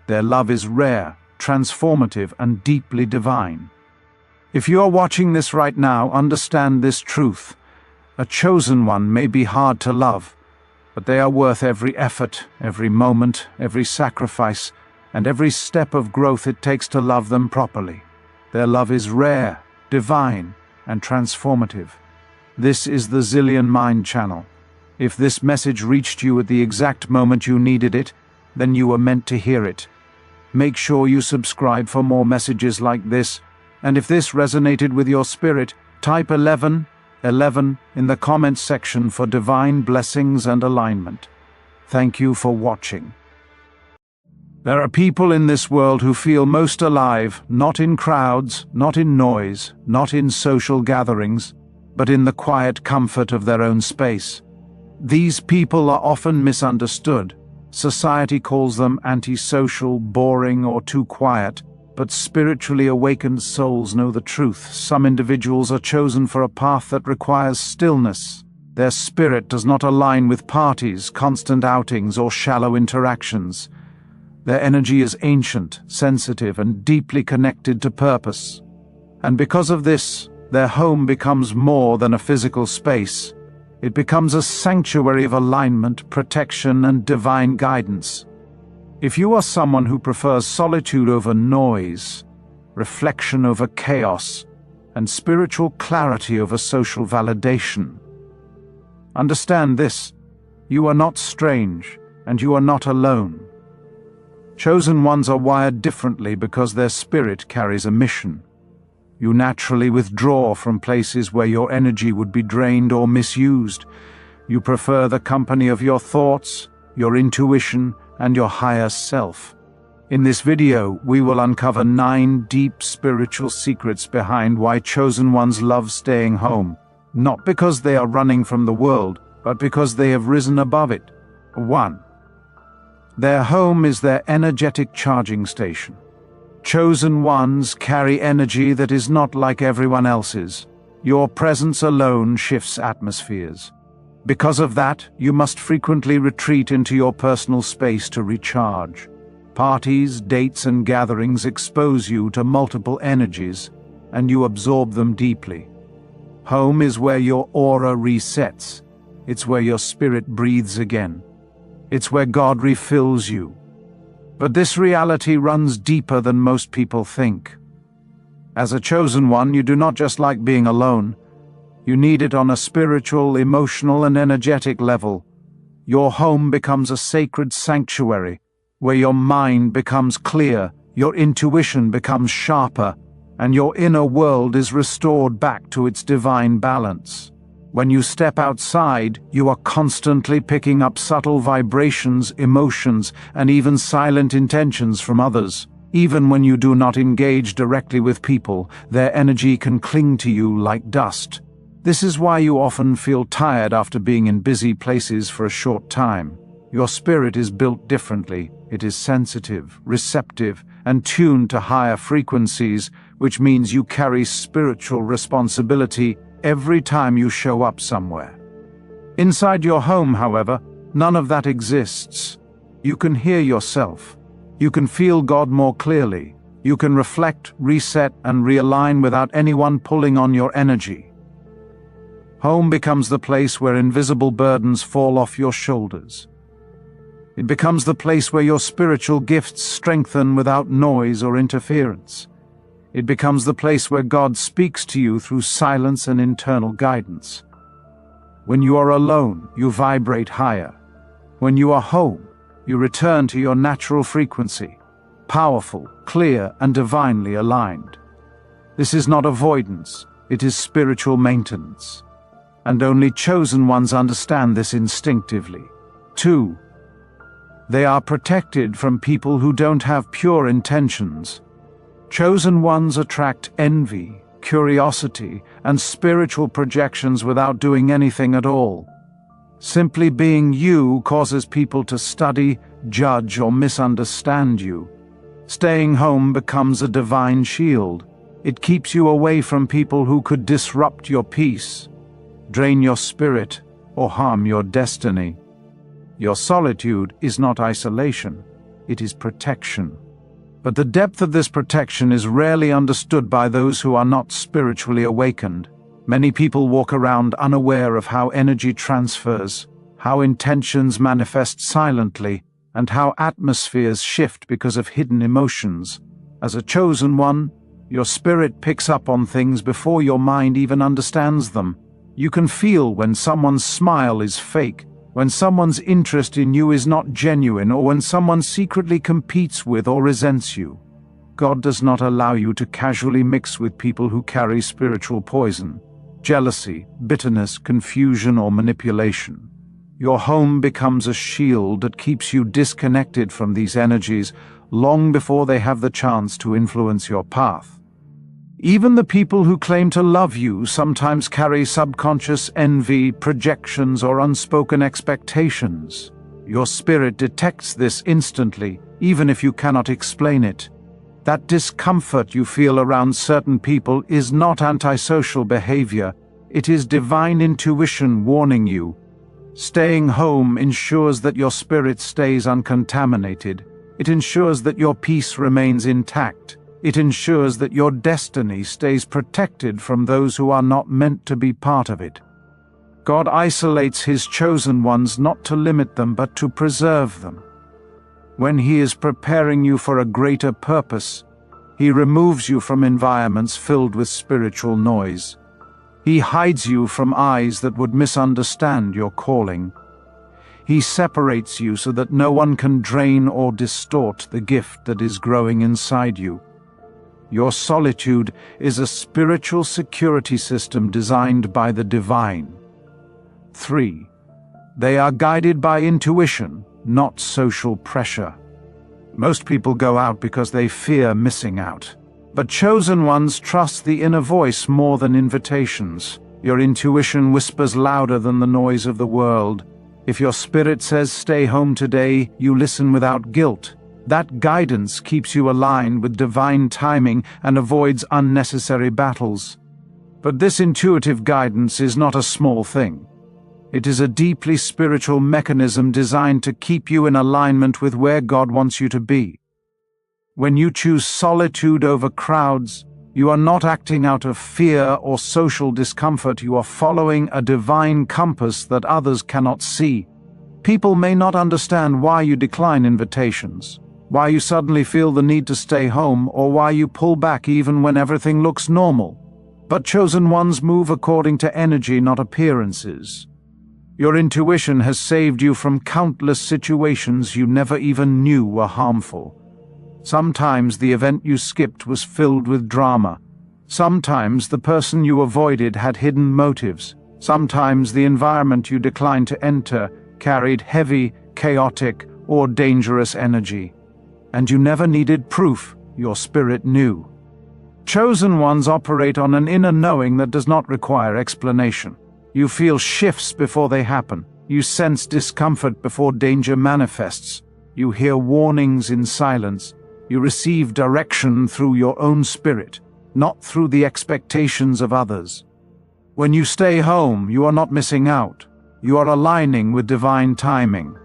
Speaker 1: Their love is rare, transformative, and deeply divine. If you are watching this right now, understand this truth. A chosen one may be hard to love, but they are worth every effort, every moment, every sacrifice, and every step of growth it takes to love them properly. Their love is rare, divine, and transformative. This is the Zillion Mind channel. If this message reached you at the exact moment you needed it, then you were meant to hear it. Make sure you subscribe for more messages like this, and if this resonated with your spirit, type 11 in the comments section for divine blessings and alignment. Thank you for watching. There are people in this world who feel most alive, not in crowds, not in noise, not in social gatherings, but in the quiet comfort of their own space. These people are often misunderstood. Society calls them antisocial, boring, or too quiet, but spiritually awakened souls know the truth. Some individuals are chosen for a path that requires stillness. Their spirit does not align with parties, constant outings, or shallow interactions. Their energy is ancient, sensitive, and deeply connected to purpose. And because of this, their home becomes more than a physical space. It becomes a sanctuary of alignment, protection, and divine guidance. If you are someone who prefers solitude over noise, reflection over chaos, and spiritual clarity over social validation, understand this: you are not strange, and you are not alone. Chosen ones are wired differently because their spirit carries a mission. You naturally withdraw from places where your energy would be drained or misused. You prefer the company of your thoughts, your intuition, and your higher self. In this video, we will uncover 9 deep spiritual secrets behind why chosen ones love staying home, not because they are running from the world, but because they have risen above it. 1. Their home is their energetic charging station. Chosen ones carry energy that is not like everyone else's. Your presence alone shifts atmospheres. Because of that, you must frequently retreat into your personal space to recharge. Parties, dates, and gatherings expose you to multiple energies, and you absorb them deeply. Home is where your aura resets. It's where your spirit breathes again. It's where God refills you. But this reality runs deeper than most people think. As a chosen one, you do not just like being alone. You need it on a spiritual, emotional, and energetic level. Your home becomes a sacred sanctuary, where your mind becomes clear, your intuition becomes sharper, and your inner world is restored back to its divine balance. When you step outside, you are constantly picking up subtle vibrations, emotions, and even silent intentions from others. Even when you do not engage directly with people, their energy can cling to you like dust. This is why you often feel tired after being in busy places for a short time. Your spirit is built differently. It is sensitive, receptive, and tuned to higher frequencies, which means you carry spiritual responsibility every time you show up somewhere. Inside your home, however, none of that exists. You can hear yourself. You can feel God more clearly. You can reflect, reset, and realign without anyone pulling on your energy. Home becomes the place where invisible burdens fall off your shoulders. It becomes the place where your spiritual gifts strengthen without noise or interference. It becomes the place where God speaks to you through silence and internal guidance. When you are alone, you vibrate higher. When you are home, you return to your natural frequency, powerful, clear, and divinely aligned. This is not avoidance, it is spiritual maintenance. And only chosen ones understand this instinctively. 2. They are protected from people who don't have pure intentions. Chosen ones attract envy, curiosity, and spiritual projections without doing anything at all. Simply being you causes people to study, judge, or misunderstand you. Staying home becomes a divine shield. It keeps you away from people who could disrupt your peace, drain your spirit, or harm your destiny. Your solitude is not isolation, it is protection. But the depth of this protection is rarely understood by those who are not spiritually awakened. Many people walk around unaware of how energy transfers, how intentions manifest silently, and how atmospheres shift because of hidden emotions. As a chosen one, your spirit picks up on things before your mind even understands them. You can feel when someone's smile is fake, when someone's interest in you is not genuine, or when someone secretly competes with or resents you. God does not allow you to casually mix with people who carry spiritual poison, jealousy, bitterness, confusion, or manipulation. Your home becomes a shield that keeps you disconnected from these energies long before they have the chance to influence your path. Even the people who claim to love you sometimes carry subconscious envy, projections, or unspoken expectations. Your spirit detects this instantly, even if you cannot explain it. That discomfort you feel around certain people is not antisocial behavior, it is divine intuition warning you. Staying home ensures that your spirit stays uncontaminated. It ensures that your peace remains intact. It ensures that your destiny stays protected from those who are not meant to be part of it. God isolates His chosen ones not to limit them but to preserve them. When He is preparing you for a greater purpose, He removes you from environments filled with spiritual noise. He hides you from eyes that would misunderstand your calling. He separates you so that no one can drain or distort the gift that is growing inside you. Your solitude is a spiritual security system designed by the divine. 3. They are guided by intuition, not social pressure. Most people go out because they fear missing out. But chosen ones trust the inner voice more than invitations. Your intuition whispers louder than the noise of the world. If your spirit says stay home today, you listen without guilt. That guidance keeps you aligned with divine timing and avoids unnecessary battles. But this intuitive guidance is not a small thing. It is a deeply spiritual mechanism designed to keep you in alignment with where God wants you to be. When you choose solitude over crowds, you are not acting out of fear or social discomfort. You are following a divine compass that others cannot see. People may not understand why you decline invitations, why you suddenly feel the need to stay home, or why you pull back even when everything looks normal. But chosen ones move according to energy, not appearances. Your intuition has saved you from countless situations you never even knew were harmful. Sometimes the event you skipped was filled with drama. Sometimes the person you avoided had hidden motives. Sometimes the environment you declined to enter carried heavy, chaotic, or dangerous energy. And you never needed proof, your spirit knew. Chosen ones operate on an inner knowing that does not require explanation. You feel shifts before they happen. You sense discomfort before danger manifests. You hear warnings in silence. You receive direction through your own spirit, not through the expectations of others. When you stay home, you are not missing out. You are aligning with divine timing.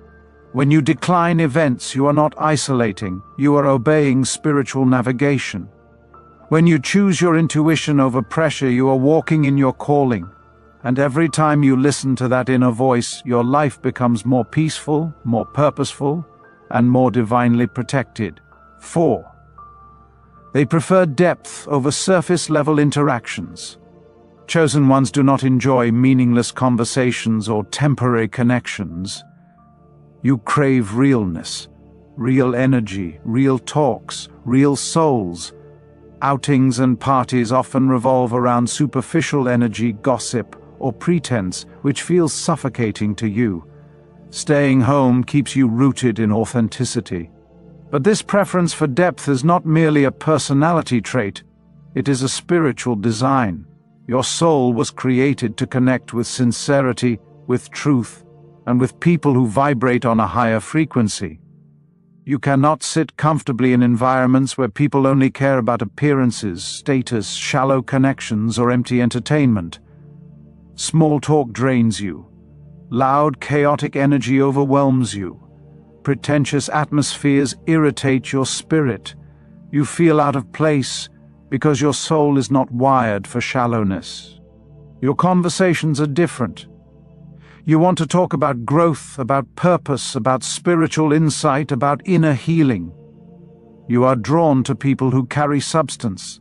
Speaker 1: When you decline events, you are not isolating. You are obeying spiritual navigation. When you choose your intuition over pressure, you are walking in your calling. And every time you listen to that inner voice, your life becomes more peaceful, more purposeful, and more divinely protected. 4. They prefer depth over surface-level interactions. Chosen ones do not enjoy meaningless conversations or temporary connections. You crave realness, real energy, real talks, real souls. Outings and parties often revolve around superficial energy, gossip, or pretense, which feels suffocating to you. Staying home keeps you rooted in authenticity. But this preference for depth is not merely a personality trait, it is a spiritual design. Your soul was created to connect with sincerity, with truth, and with people who vibrate on a higher frequency. You cannot sit comfortably in environments where people only care about appearances, status, shallow connections, or empty entertainment. Small talk drains you. Loud, chaotic energy overwhelms you. Pretentious atmospheres irritate your spirit. You feel out of place because your soul is not wired for shallowness. Your conversations are different. You want to talk about growth, about purpose, about spiritual insight, about inner healing. You are drawn to people who carry substance,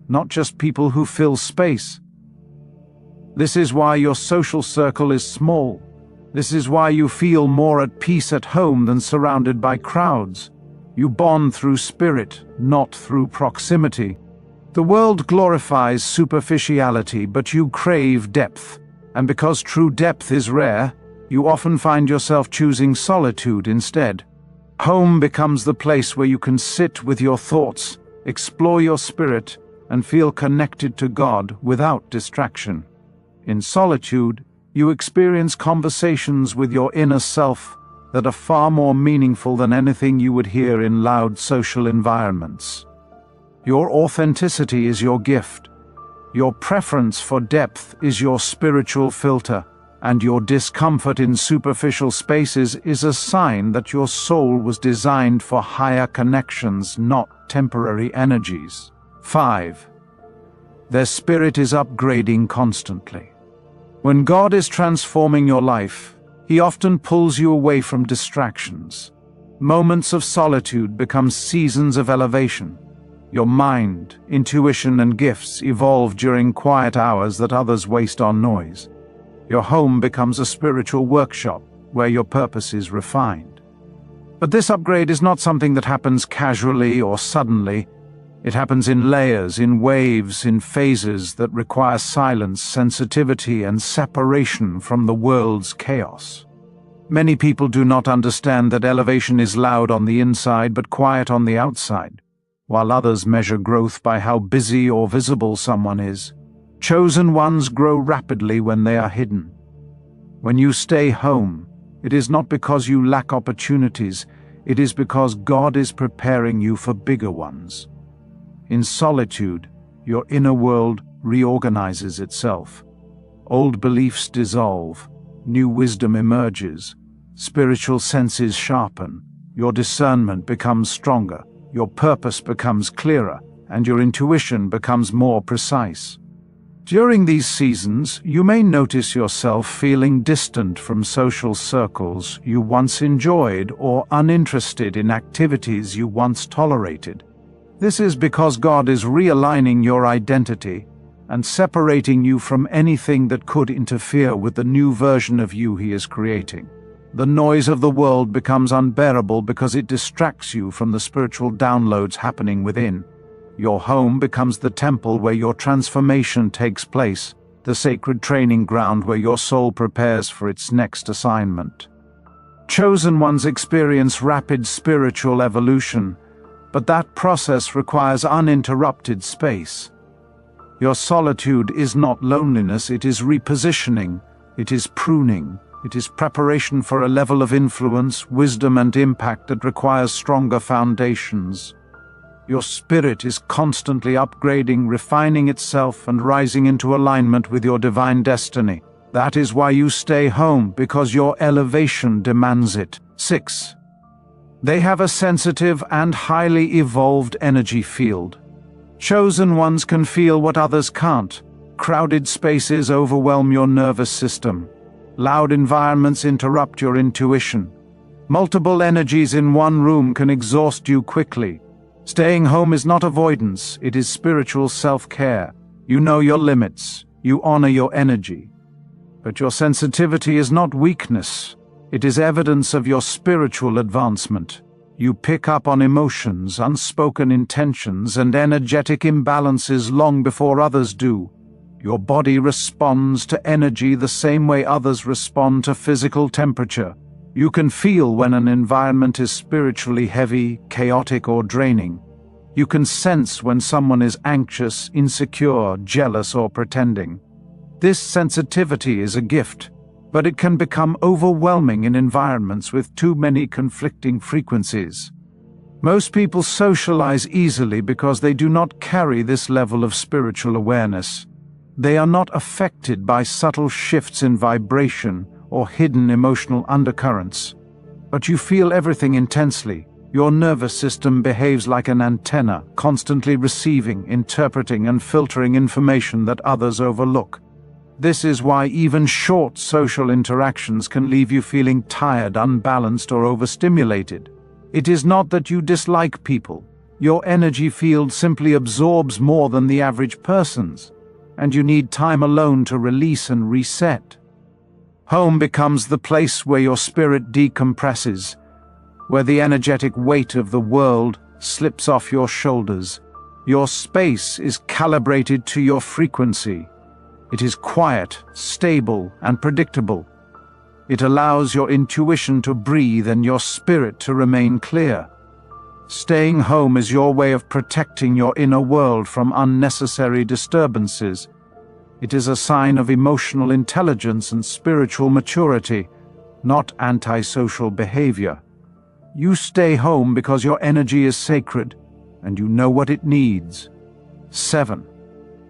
Speaker 1: not just people who fill space. This is why your social circle is small. This is why you feel more at peace at home than surrounded by crowds. You bond through spirit, not through proximity. The world glorifies superficiality, but you crave depth. And because true depth is rare, you often find yourself choosing solitude instead. Home becomes the place where you can sit with your thoughts, explore your spirit, and feel connected to God without distraction. In solitude, you experience conversations with your inner self that are far more meaningful than anything you would hear in loud social environments. Your authenticity is your gift. Your preference for depth is your spiritual filter, and your discomfort in superficial spaces is a sign that your soul was designed for higher connections, not temporary energies. 5. Their spirit is upgrading constantly. When God is transforming your life, He often pulls you away from distractions. Moments of solitude become seasons of elevation. Your mind, intuition, and gifts evolve during quiet hours that others waste on noise. Your home becomes a spiritual workshop where your purpose is refined. But this upgrade is not something that happens casually or suddenly. It happens in layers, in waves, in phases that require silence, sensitivity, and separation from the world's chaos. Many people do not understand that elevation is loud on the inside but quiet on the outside. While others measure growth by how busy or visible someone is, chosen ones grow rapidly when they are hidden. When you stay home, it is not because you lack opportunities, it is because God is preparing you for bigger ones. In solitude, your inner world reorganizes itself. Old beliefs dissolve, new wisdom emerges, spiritual senses sharpen, your discernment becomes stronger. Your purpose becomes clearer, and your intuition becomes more precise. During these seasons, you may notice yourself feeling distant from social circles you once enjoyed or uninterested in activities you once tolerated. This is because God is realigning your identity, and separating you from anything that could interfere with the new version of you he is creating. The noise of the world becomes unbearable because it distracts you from the spiritual downloads happening within. Your home becomes the temple where your transformation takes place, the sacred training ground where your soul prepares for its next assignment. Chosen ones experience rapid spiritual evolution, but that process requires uninterrupted space. Your solitude is not loneliness, it is repositioning, it is pruning, it is preparation for a level of influence, wisdom, and impact that requires stronger foundations. Your spirit is constantly upgrading, refining itself, and rising into alignment with your divine destiny. That is why you stay home, because your elevation demands it. 6. They have a sensitive and highly evolved energy field. Chosen ones can feel what others can't. Crowded spaces overwhelm your nervous system. Loud environments interrupt your intuition. Multiple energies in one room can exhaust you quickly. Staying home is not avoidance, it is spiritual self-care. You know your limits, you honor your energy. But your sensitivity is not weakness, it is evidence of your spiritual advancement. You pick up on emotions, unspoken intentions, and energetic imbalances long before others do. Your body responds to energy the same way others respond to physical temperature. You can feel when an environment is spiritually heavy, chaotic, or draining. You can sense when someone is anxious, insecure, jealous, or pretending. This sensitivity is a gift, but it can become overwhelming in environments with too many conflicting frequencies. Most people socialize easily because they do not carry this level of spiritual awareness. They are not affected by subtle shifts in vibration or hidden emotional undercurrents. But you feel everything intensely. Your nervous system behaves like an antenna, constantly receiving, interpreting, and filtering information that others overlook. This is why even short social interactions can leave you feeling tired, unbalanced, or overstimulated. It is not that you dislike people. Your energy field simply absorbs more than the average person's, and you need time alone to release and reset. Home becomes the place where your spirit decompresses, where the energetic weight of the world slips off your shoulders. Your space is calibrated to your frequency. It is quiet, stable, and predictable. It allows your intuition to breathe and your spirit to remain clear. Staying home is your way of protecting your inner world from unnecessary disturbances. It is a sign of emotional intelligence and spiritual maturity, not antisocial behavior. You stay home because your energy is sacred, and you know what it needs. 7.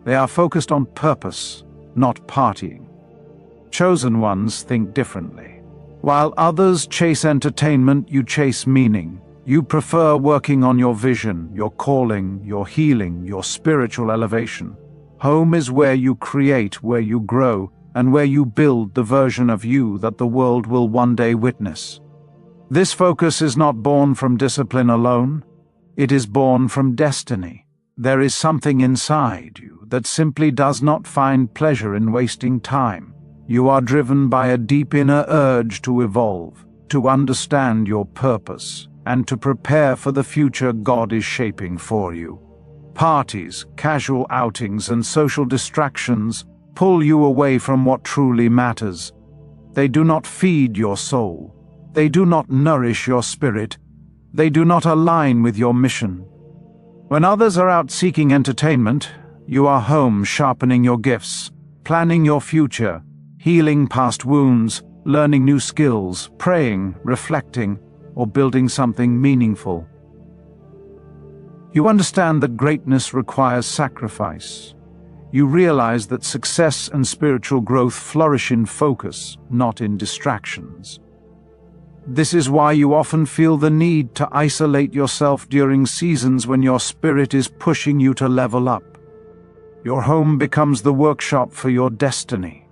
Speaker 1: They are focused on purpose, not partying. Chosen ones think differently. While others chase entertainment, you chase meaning. You prefer working on your vision, your calling, your healing, your spiritual elevation. Home is where you create, where you grow, and where you build the version of you that the world will one day witness. This focus is not born from discipline alone. It is born from destiny. There is something inside you that simply does not find pleasure in wasting time. You are driven by a deep inner urge to evolve, to understand your purpose, and to prepare for the future God is shaping for you. Parties, casual outings, and social distractions pull you away from what truly matters. They do not feed your soul. They do not nourish your spirit. They do not align with your mission. When others are out seeking entertainment, you are home sharpening your gifts, planning your future, healing past wounds, learning new skills, praying, reflecting, or building something meaningful. You understand that greatness requires sacrifice. You realize that success and spiritual growth flourish in focus, not in distractions. This is why you often feel the need to isolate yourself during seasons when your spirit is pushing you to level up. Your home becomes the workshop for your destiny.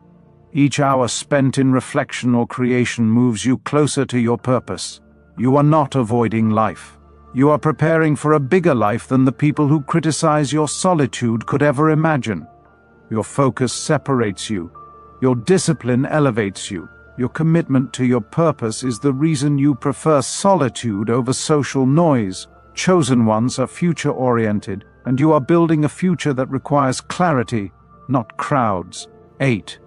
Speaker 1: Each hour spent in reflection or creation moves you closer to your purpose. You are not avoiding life. You are preparing for a bigger life than the people who criticize your solitude could ever imagine. Your focus separates you. Your discipline elevates you. Your commitment to your purpose is the reason you prefer solitude over social noise. Chosen ones are future-oriented, and you are building a future that requires clarity, not crowds. 8.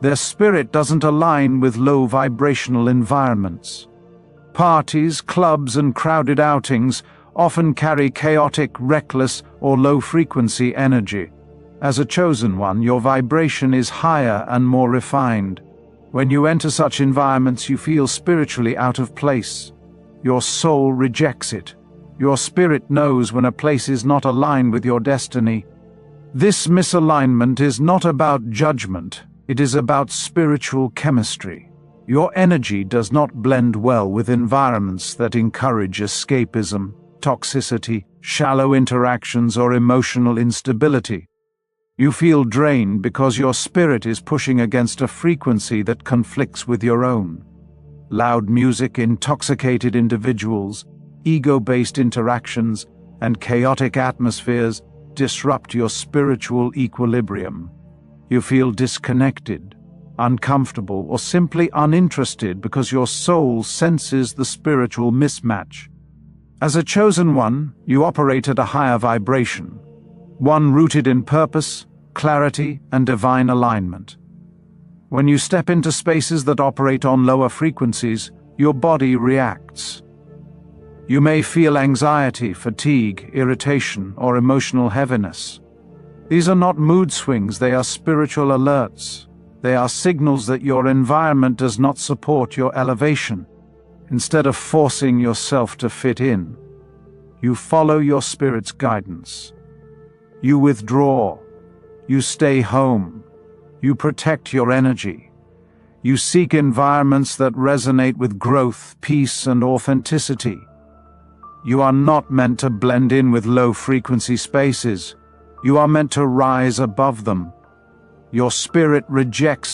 Speaker 1: Their spirit doesn't align with low vibrational environments. Parties, clubs, and crowded outings often carry chaotic, reckless, or low-frequency energy. As a chosen one, your vibration is higher and more refined. When you enter such environments, you feel spiritually out of place. Your soul rejects it. Your spirit knows when a place is not aligned with your destiny. This misalignment is not about judgment, it is about spiritual chemistry. Your energy does not blend well with environments that encourage escapism, toxicity, shallow interactions, or emotional instability. You feel drained because your spirit is pushing against a frequency that conflicts with your own. Loud music, intoxicated individuals, ego-based interactions, and chaotic atmospheres disrupt your spiritual equilibrium. You feel disconnected, uncomfortable, or simply uninterested because your soul senses the spiritual mismatch. As a chosen one, you operate at a higher vibration, one rooted in purpose, clarity, and divine alignment. When you step into spaces that operate on lower frequencies, your body reacts. You may feel anxiety, fatigue, irritation, or emotional heaviness. These are not mood swings, they are spiritual alerts. They are signals that your environment does not support your elevation. Instead of forcing yourself to fit in, you follow your spirit's guidance. You withdraw. You stay home. You protect your energy. You seek environments that resonate with growth, peace, and authenticity. You are not meant to blend in with low-frequency spaces. You are meant to rise above them. Your spirit rejects